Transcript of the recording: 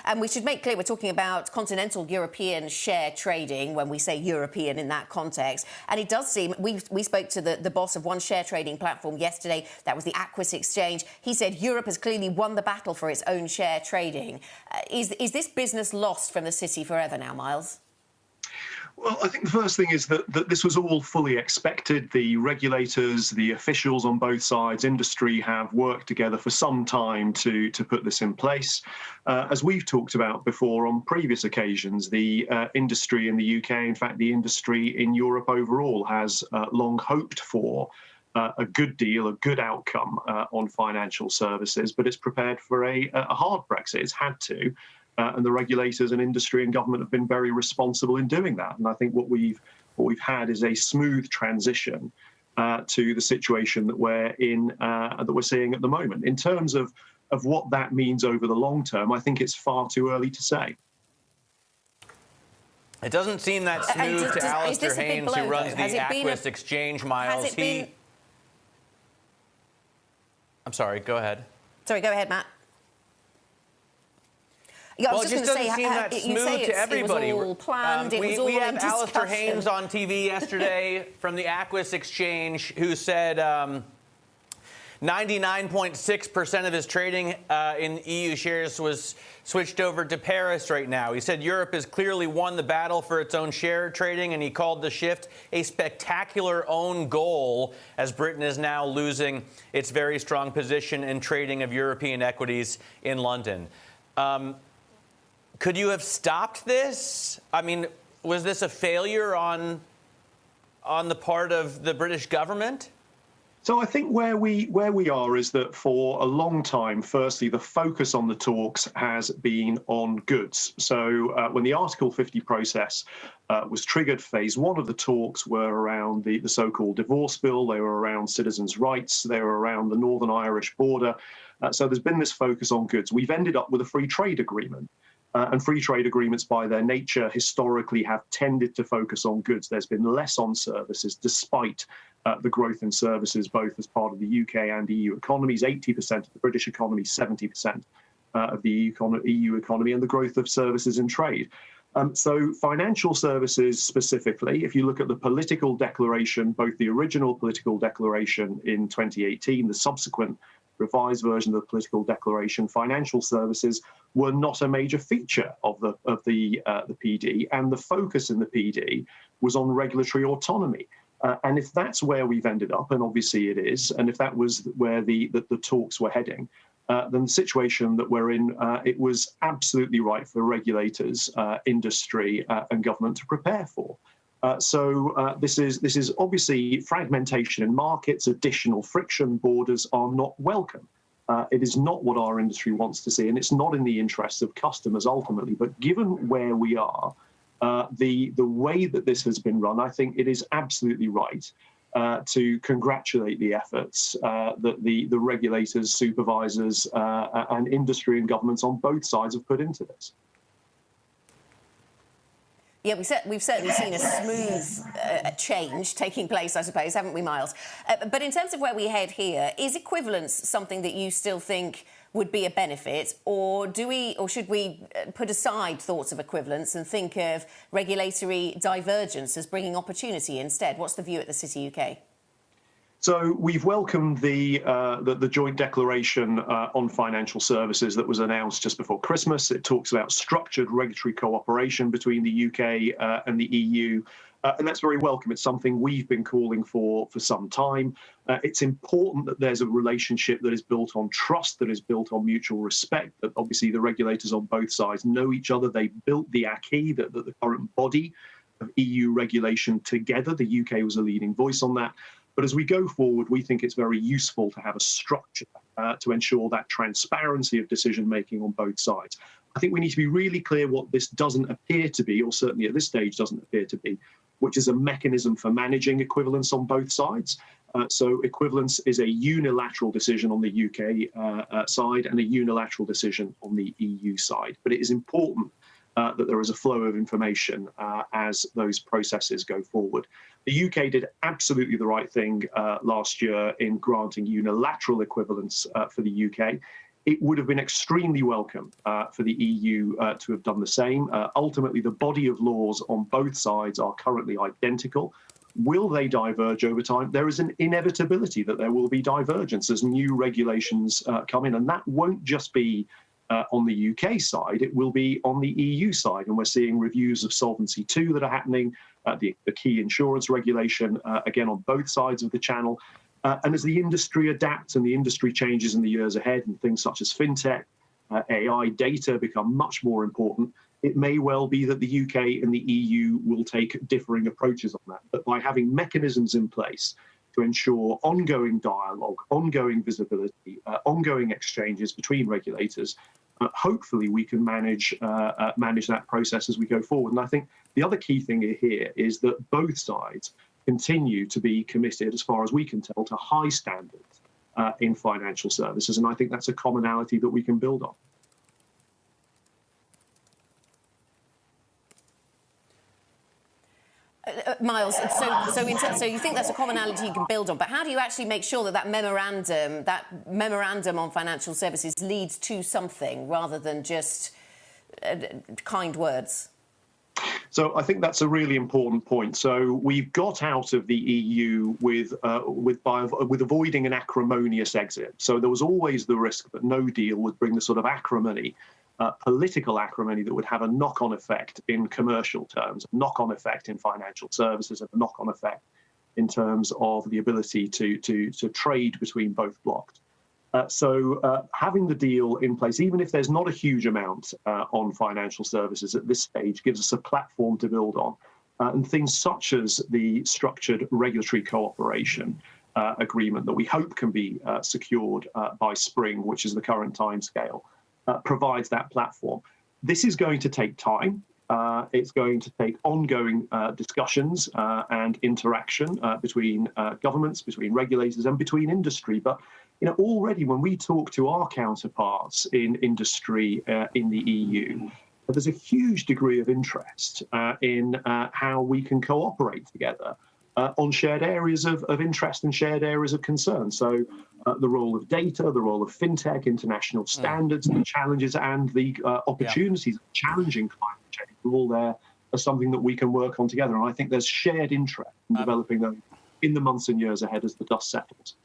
And we should make clear we're talking about continental European share trading when we say European in that context. And it does seem, we spoke to the boss of one share trading platform yesterday, that was the Aquis Exchange. He said Europe has clearly won the battle for its own share trading. Is this business lost from the city forever now, Miles? Well, I think the first thing is that this was all fully expected. The regulators, the officials on both sides, industry have worked together for some time to put this in place. As we've talked about before on previous occasions, the industry in the UK, in fact, the industry in Europe overall, has long hoped for a good deal, a good outcome on financial services, but it's prepared for a hard Brexit. It's had to. And the regulators and industry and government have been very responsible in doing that. And I think what we've had is a smooth transition to the situation that we're in, that we're seeing at the moment. In terms of what that means over the long term, I think it's far too early to say. It doesn't seem that smooth to Alistair Haynes, who runs the Aquis Exchange, Miles. I'm sorry, go ahead. Sorry, go ahead, Matt. Yeah, well, it just doesn't seem that smooth to everybody. It was all planned. We had Alistair Haynes on TV yesterday from the Aquis Exchange, who said 99.6% of his trading in EU shares was switched over to Paris right now. He said Europe has clearly won the battle for its own share trading, and he called the shift a spectacular own goal, as Britain is now losing its very strong position in trading of European equities in London. Could you have stopped this? I mean, was this a failure on the part of the British government? So I think where we are is that for a long time, firstly, the focus on the talks has been on goods. So when the Article 50 process was triggered, phase one of the talks were around the so-called divorce bill. They were around citizens' rights. They were around the Northern Irish border. So there's been this focus on goods. We've ended up with a free trade agreement. And free trade agreements, by their nature, historically have tended to focus on goods. There's been less on services, despite the growth in services, both as part of the UK and EU economies. 80% of the British economy, 70% of the EU economy, and the growth of services and trade. So financial services specifically, if you look at the political declaration, both the original political declaration in 2018, the subsequent revised version of the political declaration, financial services were not a major feature of the PD, and the focus in the PD was on regulatory autonomy. And if that's where we've ended up, and obviously it is, and if that was where the talks were heading, then the situation that we're in, it was absolutely right for regulators, industry, and government to prepare for. So this is obviously fragmentation in markets, additional friction, borders are not welcome. It is not what our industry wants to see, and it's not in the interests of customers ultimately. But given where we are, the way that this has been run, I think it is absolutely right to congratulate the efforts that the regulators, supervisors, and industry and governments on both sides have put into this. Yeah, we've certainly seen a smooth change taking place, I suppose, haven't we, Miles? But in terms of where we head here, is equivalence something that you still think would be a benefit, or should we put aside thoughts of equivalence and think of regulatory divergence as bringing opportunity instead? What's the view at the City UK? So we've welcomed the joint declaration on financial services that was announced just before Christmas. It talks about structured regulatory cooperation between the UK and the EU, and that's very welcome. It's something we've been calling for some time. It's important that there's a relationship that is built on trust, that is built on mutual respect, that obviously the regulators on both sides know each other. They built the acquis, the current body of EU regulation together. The UK was a leading voice on that. But as we go forward, we think it's very useful to have a structure to ensure that transparency of decision-making on both sides. I think we need to be really clear what this doesn't appear to be, or certainly at this stage doesn't appear to be, which is a mechanism for managing equivalence on both sides. So equivalence is a unilateral decision on the UK side and a unilateral decision on the EU side. But it is important that there is a flow of information as those processes go forward. The UK did absolutely the right thing last year in granting unilateral equivalence for the UK. It would have been extremely welcome for the EU to have done the same. Ultimately, the body of laws on both sides are currently identical. Will they diverge over time? There is an inevitability that there will be divergence as new regulations come in, and that won't just be on the UK side, it will be on the EU side. And we're seeing reviews of Solvency II that are happening, the key insurance regulation, again, on both sides of the channel. And as the industry adapts and the industry changes in the years ahead, and things such as fintech, AI, data become much more important, it may well be that the UK and the EU will take differing approaches on that. But by having mechanisms in place to ensure ongoing dialogue, ongoing visibility, ongoing exchanges between regulators, hopefully we can manage that process as we go forward. And I think the other key thing here is that both sides continue to be committed, as far as we can tell, to high standards in financial services. And I think that's a commonality that we can build on. Miles, so you think that's a commonality you can build on, but how do you actually make sure that that memorandum on financial services leads to something rather than just kind words? So I think that's a really important point. So we've got out of the EU with avoiding an acrimonious exit. So there was always the risk that no deal would bring the sort of acrimony, political acrimony that would have a knock-on effect in commercial terms, a knock-on effect in financial services, and a knock-on effect in terms of the ability to trade between both blocks. So having the deal in place, even if there's not a huge amount on financial services at this stage, gives us a platform to build on. And things such as the structured regulatory cooperation agreement that we hope can be secured by spring, which is the current timescale, provides that platform. This is going to take time. It's going to take ongoing discussions and interaction between governments, between regulators, and between industry. But already when we talk to our counterparts in industry in the EU, there's a huge degree of interest in how we can cooperate together on shared areas of interest and shared areas of concern. So the role of data, the role of fintech, international standards, the challenges and the opportunities of challenging climate change are all there as something that we can work on together. And I think there's shared interest in developing those in the months and years ahead as the dust settles.